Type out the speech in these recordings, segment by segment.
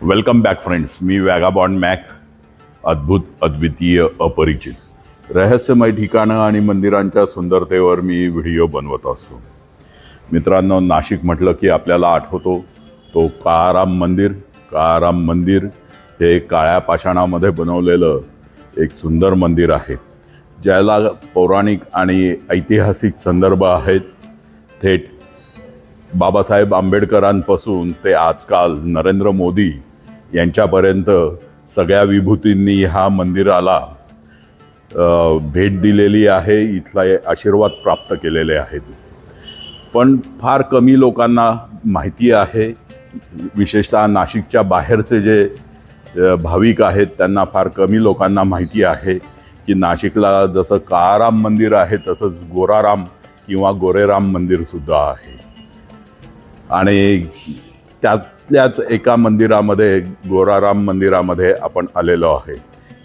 Welcome back friends. मी vagabond Mac. अद्भुत, अद्वितीय, अपरिचित रहस्यमय ठिकाणं आणि मंदिरांच्या सुंदरतेवर मी व्हिडिओ बनवत असतो. मित्रांनो, नाशिक म्हटलं की आपल्याला आठवतो तो काळाराम मंदिर. काळाराम मंदिर हे काळ्या पाषाणामध्ये बनवलेलं एक सुंदर मंदिर आहे, ज्याला पौराणिक आणि ऐतिहासिक संदर्भ आहेत. थेट बाबासाहेब आंबेडकरांपासून ते आजकाल नरेंद्र मोदी यांच्यापर्यंत सगळ्या विभूतींनी ह्या मंदिराला भेट दिलेली आहे, इथला आशीर्वाद प्राप्त केलेले आहेत. पण फार कमी लोकांना माहिती आहे, विशेषतः नाशिकच्या बाहेरचे जे भाविक आहेत त्यांना फार कमी लोकांना माहिती आहे की नाशिकला जसं काळाराम मंदिर आहे तसंच गोराराम किंवा गोरेराम मंदिरसुद्धा आहे. आणि त्यातल्याच एका मंदिरामध्ये, गोराराम मंदिरामध्ये आपण आलेलो आहे.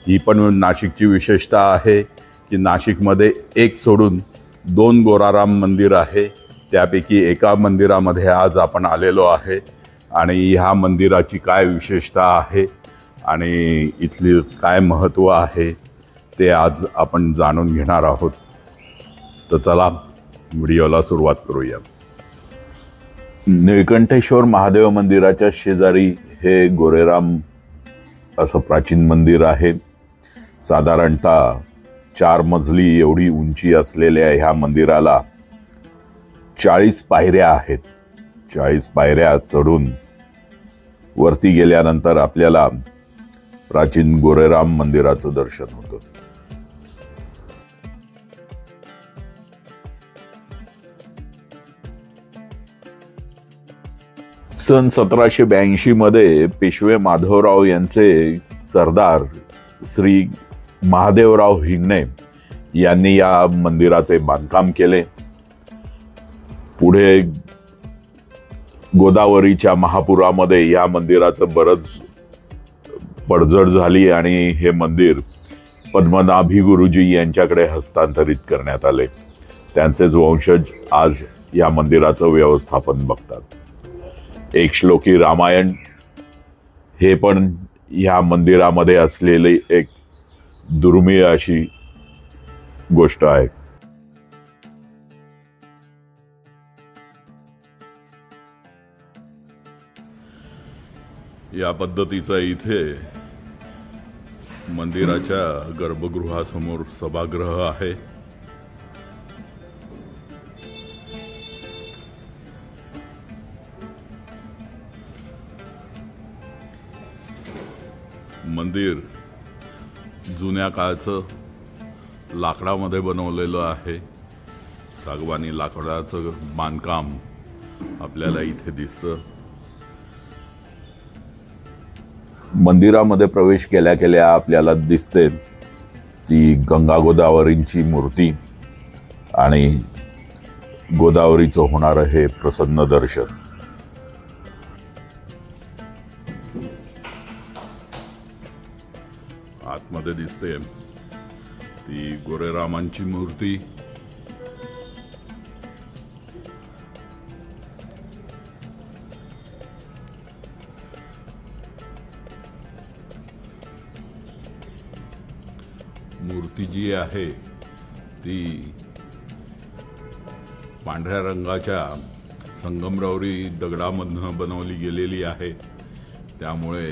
ही पण नाशिकची विशेषता आहे की नाशिकमध्ये एक सोडून 2 गोराराम मंदिर आहे. त्यापैकी एका मंदिरामध्ये आज आपण आलेलो आहे आणि ह्या मंदिराची काय विशेषता आहे आणि इथली काय महत्त्व आहे ते आज आपण जाणून घेणार आहोत. तर चला व्हिडिओला सुरुवात करूया. निळकंठेश्वर महादेव मंदिराच्या शेजारी हे गोरेराम असं प्राचीन मंदिर आहे. साधारणतः 4 मजली एवढी उंची असलेल्या ह्या मंदिराला 40 पायऱ्या आहेत. 40 पायऱ्या चढून वरती गेल्यानंतर आपल्याला प्राचीन गोरेराम मंदिराचं दर्शन होतं. सन 1782 मध्ये पेशवे माधवराव यांचे सरदार श्री महादेवराव हिंगणे यांनी या मंदिराचे बांधकाम केले. पुढे गोदावरीच्या महापुरामध्ये या मंदिराचं बरंच पडझड झाली आणि हे मंदिर पद्मनाभी गुरुजी यांच्याकडे हस्तांतरित करण्यात आले. त्यांचेच वंशज आज या मंदिराचं व्यवस्थापन बघतात. एक श्लोकी रामायण हे पण ह्या मंदिरामध्ये असलेली एक दुर्मिळ अशी गोष्ट आहे. या पद्धतीचा इथे मंदिराच्या गर्भगृहासमोर सभागृह आहे. मंदिर जुन्या काळचं लाकडामध्ये बनवलेलं आहे. सागवानी लाकडाचं बांधकाम आपल्याला इथे दिसतं. मंदिरामध्ये प्रवेश केल्या केल्या आपल्याला दिसते ती गंगा गोदावरींची मूर्ती आणि गोदावरीचं होणारं हे प्रसन्न दर्शन. आतमध्ये दिसते ती गोरेरामांची मूर्ती. मूर्ती जी आहे ती पांढऱ्या रंगाच्या संगमरवरी दगडामधून बनवली गेलेली आहे. त्यामुळे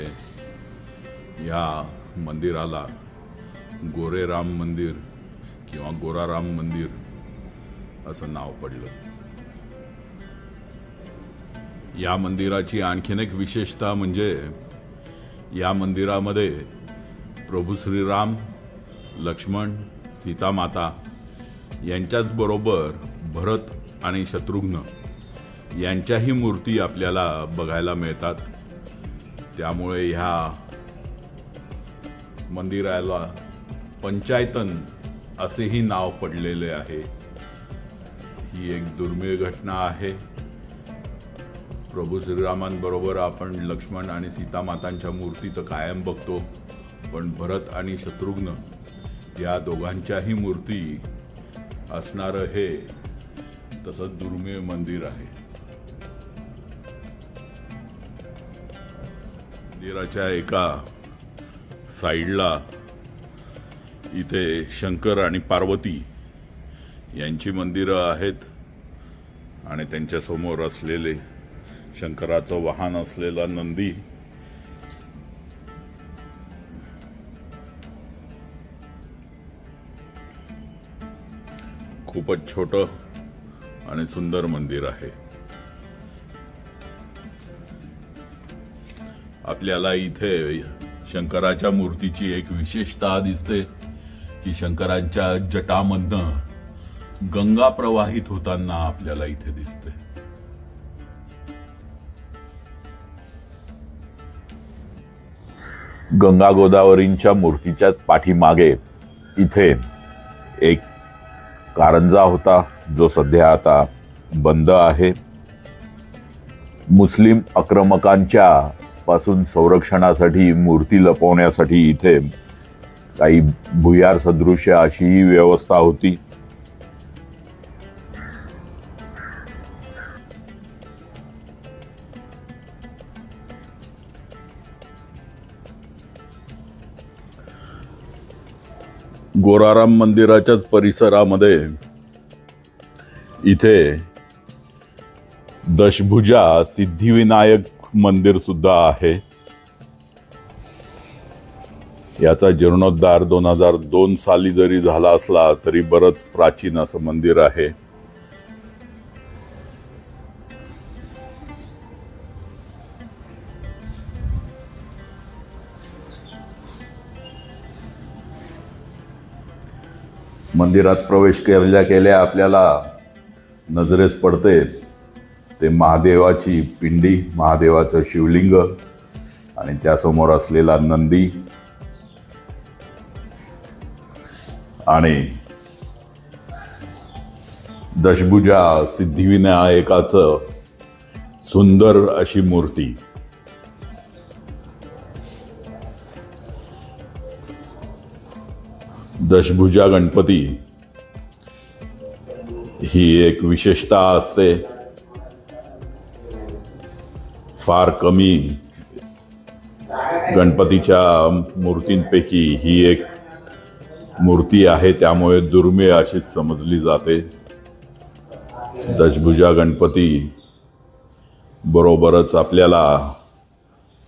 या मंदिराला गोरेराम मंदिर किंवा गोराराम मंदिर असं नाव पडलं. या मंदिराची आणखीन एक विशेषता म्हणजे या मंदिरामध्ये प्रभू श्रीराम, लक्ष्मण, सीतामाता यांच्याच बरोबर भरत आणि शत्रुघ्न यांच्याही मूर्ती आपल्याला बघायला मिळतात. त्यामुळे ह्या मंदिराला पंचायतन असेही नाव पडलेले आहे। ही एक दुर्मिळ घटना आहे। प्रभू श्रीरामांबरोबर आपण लक्ष्मण आणि सीतामातांच्या मूर्ती तर कायम बघतो, पण भरत आणि शत्रुघ्न या दोघांच्याही मूर्ती असणारं हे तसंच दुर्मिळ मंदिर आहे। मंदिराच्या एका साईडला इथे शंकर आणि पार्वती यांची मंदिरं आहेत आणि त्यांच्या समोर असलेले शंकराचं वाहन असलेला नंदी, खूपच छोटं आणि सुंदर मंदिर आहे। आपल्याला इथे शंकराच्या मूर्तीची एक विशेषता दिसते की शंकरांच्या जटामधनं गंगा प्रवाहित होताना आपल्याला इथे दिसते। गंगा गोदावरींच्या मूर्तीच्याच पाठीमागे इथे एक कारंजा होता, जो सध्या आता बंद आहे। मुस्लिम आक्रमकांच्या पासून संरक्षणासाठी, मूर्ती लपवण्यासाठी इथे काही भुयार सदृश्य अशी व्यवस्था होती। गोराराम मंदिराच्याच परिसरामध्ये इथे दशभुजा सिद्धिविनायक मंदिर सुद्धा आहे। याचा जीर्णोद्धार 2002 साली जरी झाला असला तरी बरंच प्राचीन असं मंदिर आहे। मंदिरात प्रवेश केल्या आपल्याला नजरेस पडते ते महादेवाची पिंडी, महादेवाचं शिवलिंग आणि त्यासमोर असलेला नंदी आणि दशभुजा सिद्धिविनायकाचं सुंदर अशी मूर्ती। दशभुजा गणपती ही एक विशेषता असते। फार कमी गणपतीच्या मूर्तींपैकी ही एक मूर्ती आहे, त्यामुळे दुर्मिळ अशीच समजली जाते। दशभुजा गणपती बरोबरच आपल्याला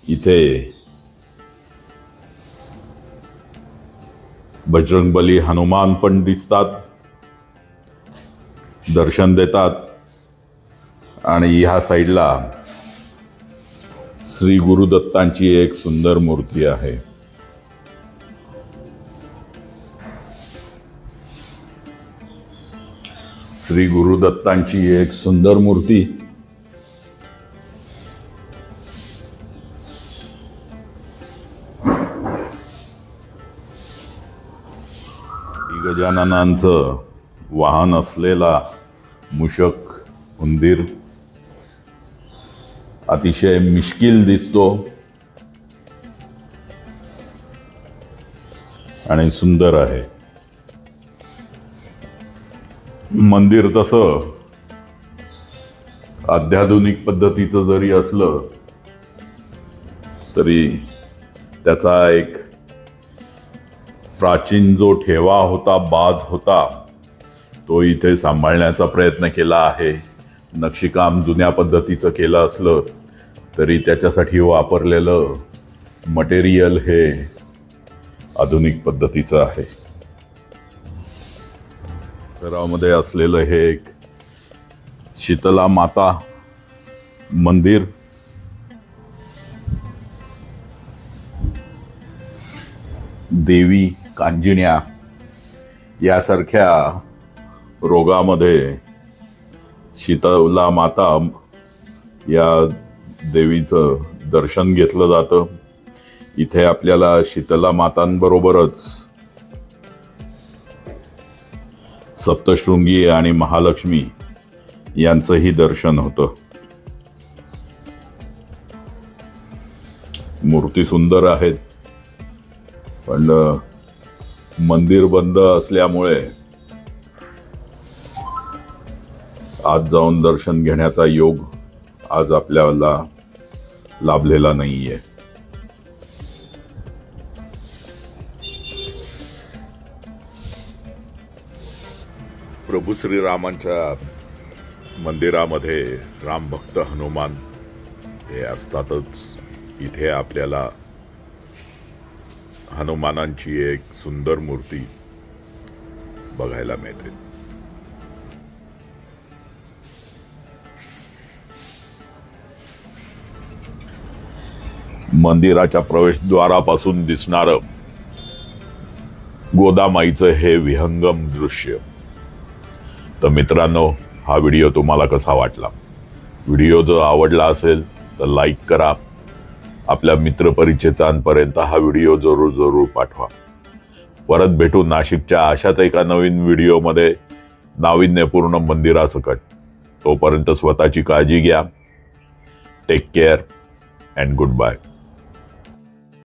इथे बजरंगबली हनुमान पण दिसतात, दर्शन देतात आणि ह्या साईडला श्री गुरुदत्तांची एक सुंदर मूर्ती आहे। श्री गुरुदत्तांची एक सुंदर मूर्ती गजाननांचं वाहन असलेला मूषक उंदीर अतिशय मिश्किल दिसतो आणि सुंदर आहे। मंदिर तसं अत्याधुनिक पद्धतीचं जरी असलं तरी त्याचा एक प्राचीन जो ठेवा होता, बाज होता, तो इथे सांभाळण्याचा प्रयत्न केला आहे। नक्षीकाम जुन्या पद्धतीचं केलं असलं तरी त्याच्यासाठी वापरलेलं मटेरियल हे आधुनिक पद्धतीचं आहे। शहरामध्ये असलेलं हे एक शीतला माता मंदिर देवी कांजिण्या यासारख्या रोगामध्ये शीतला माता या देवीचं दर्शन घेतलं जातं। इथे आपल्याला शीतला मातांबरोबरच सप्तशृंगी आणि महालक्ष्मी यांचंही दर्शन होतं। मूर्ती सुंदर आहेत, पण मंदिर बंद असल्यामुळे आज जाऊन दर्शन घेण्याचा योग आज आपल्याला लाभलेला नाहीये। प्रभू श्रीरामांच्या मंदिरामध्ये रामभक्त हनुमान हे असतातच। इथे आपल्याला हनुमानांची एक सुंदर मूर्ती बघायला मिळते। मंदिराच्या प्रवेशद्वारापासून दिसणारं गोदामाईचं हे विहंगम दृश्य। तर मित्रांनो, हा व्हिडिओ तुम्हाला कसा वाटला? व्हिडिओ जर आवडला असेल तर लाईक करा, आपल्या मित्रपरिचितांपर्यंत हा व्हिडिओ जरूर पाठवा। परत भेटू नाशिकच्या अशाच एका नवीन व्हिडिओमध्ये नाविन्यपूर्ण मंदिरासकट। तोपर्यंत स्वतःची काळजी घ्या। Take care and good bye.